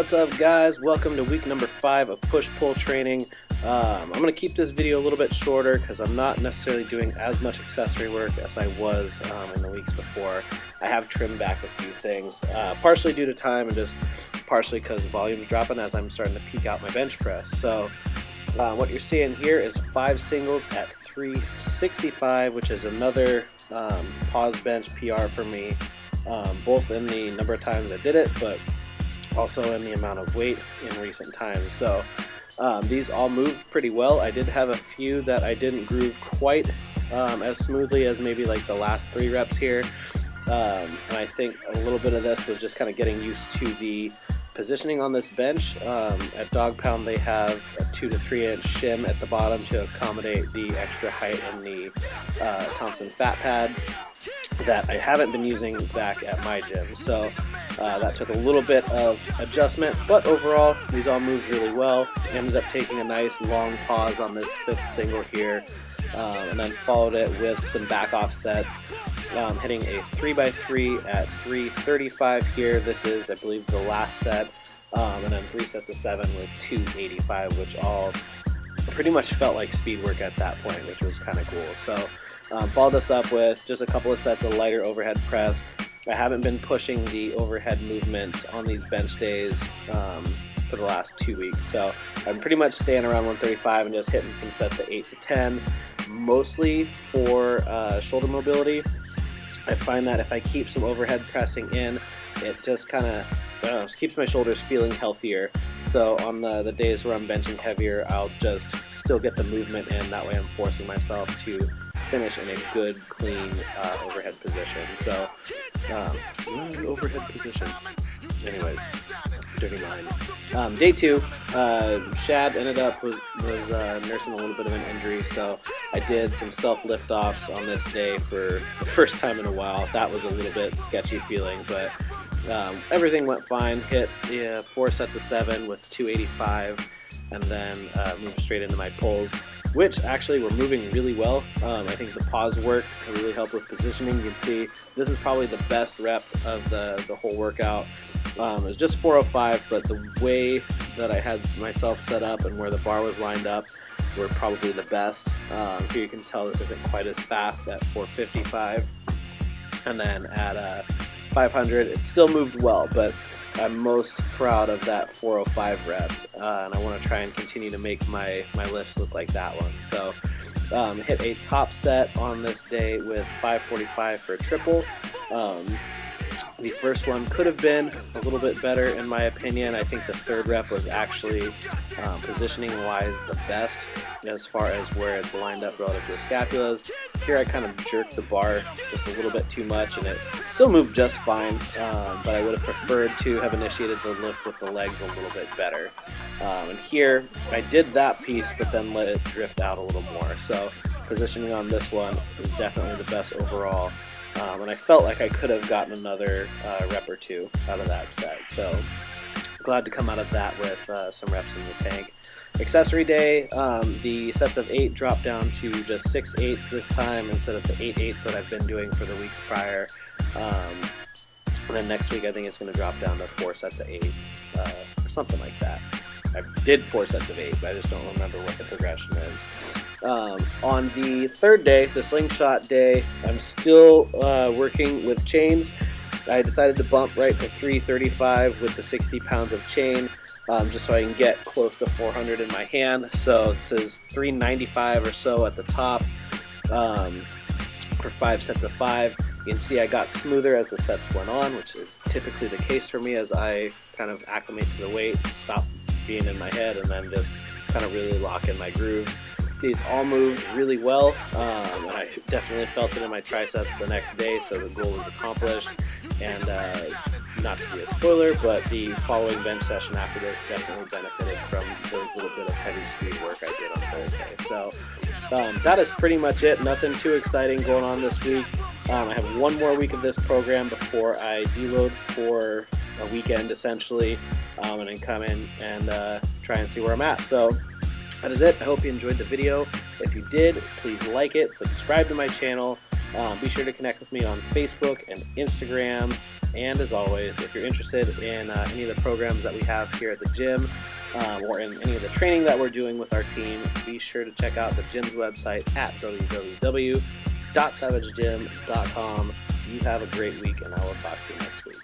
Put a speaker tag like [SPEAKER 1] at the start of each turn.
[SPEAKER 1] What's up, guys? Welcome to week number 5 of push-pull training. I'm going to keep this video a little bit shorter because I'm not necessarily doing as much accessory work as I was in the weeks before. I have trimmed back a few things, partially due to time and just partially because volume's dropping as I'm starting to peak out my bench press. So what you're seeing here is 5 singles at 365, which is another pause bench PR for me, both in the number of times I did it, but also in the amount of weight in recent times. So these all moved pretty well. I did have a few that I didn't groove quite as smoothly as maybe like the last 3 reps here, and I think a little bit of this was just kind of getting used to the positioning on this bench. At dog pound they have a 2 to 3 inch shim at the bottom to accommodate the extra height in the Thompson fat pad that I haven't been using back at my gym. So that took a little bit of adjustment, but overall these all moved really well. Ended up taking a nice long pause on this 5th single here, and then followed it with some back off sets, hitting a 3x3 at 335 here. This is, I believe, the last set, and then 3 sets of 7 with 285, which all pretty much felt like speed work at that point, which was kind of cool. So followed this up with just a couple of sets of lighter overhead press. I haven't been pushing the overhead movement on these bench days for the last 2 weeks, so I'm pretty much staying around 135 and just hitting some sets of 8 to 10, mostly for shoulder mobility. I find that if I keep some overhead pressing in, it just kind of keeps my shoulders feeling healthier. So on the days where I'm benching heavier, I'll just still get the movement in. That way I'm forcing myself to finish in a good, clean overhead position. So overhead position. Anyways, dirty mind. Day 2, Shad ended up was nursing a little bit of an injury, so I did some self lift offs on this day for the first time in a while. That was a little bit sketchy feeling, but everything went fine. Hit 4 sets of 7 with 285, and then moved straight into my pulls, which actually were moving really well. I think the pause work really helped with positioning. You can see this is probably the best rep of the whole workout. It was just 405, but the way that I had myself set up and where the bar was lined up were probably the best. Here you can tell this isn't quite as fast at 455, and then at 500 it still moved well, but I'm most proud of that 405 rep, and I want to try and continue to make my lifts look like that one. So hit a top set on this day with 545 for a triple. The first one could have been a little bit better in my opinion. I think the 3rd rep was actually positioning wise the best as far as where it's lined up relative to the scapulas. Here I kind of jerked the bar just a little bit too much, and it still moved just fine, but I would have preferred to have initiated the lift with the legs a little bit better. And here I did that piece, but then let it drift out a little more. So positioning on this one is definitely the best overall. And I felt like I could have gotten another rep or 2 out of that set. So glad to come out of that with some reps in the tank. Accessory day, the sets of 8 dropped down to just 6 8s this time instead of the 8 8s that I've been doing for the weeks prior. And then next week I think it's going to drop down to 4 sets of 8 or something like that. I did 4 sets of 8, but I just don't remember what the progression is. On the 3rd day, the slingshot day, I'm still working with chains. I decided to bump right to 335 with the 60 pounds of chain, just so I can get close to 400 in my hand. So this is 395 or so at the top for 5 sets of 5. You can see I got smoother as the sets went on, which is typically the case for me as I kind of acclimate to the weight, stop being in my head, and then just kind of really lock in my groove. These all moved really well, and I definitely felt it in my triceps the next day, so the goal was accomplished. And not to be a spoiler, but the following bench session after this definitely benefited from the little bit of heavy speed work I did on Thursday. So that is pretty much it. Nothing too exciting going on this week. I have 1 more week of this program before I deload for a weekend essentially, and then come in and try and see where I'm at. So that is it. I hope you enjoyed the video. If you did, please like it, subscribe to my channel, Be sure to connect with me on Facebook and Instagram. And as always, if you're interested in any of the programs that we have here at the gym, or in any of the training that we're doing with our team, be sure to check out the gym's website at www.savagegym.com. You have a great week, and I will talk to you next week.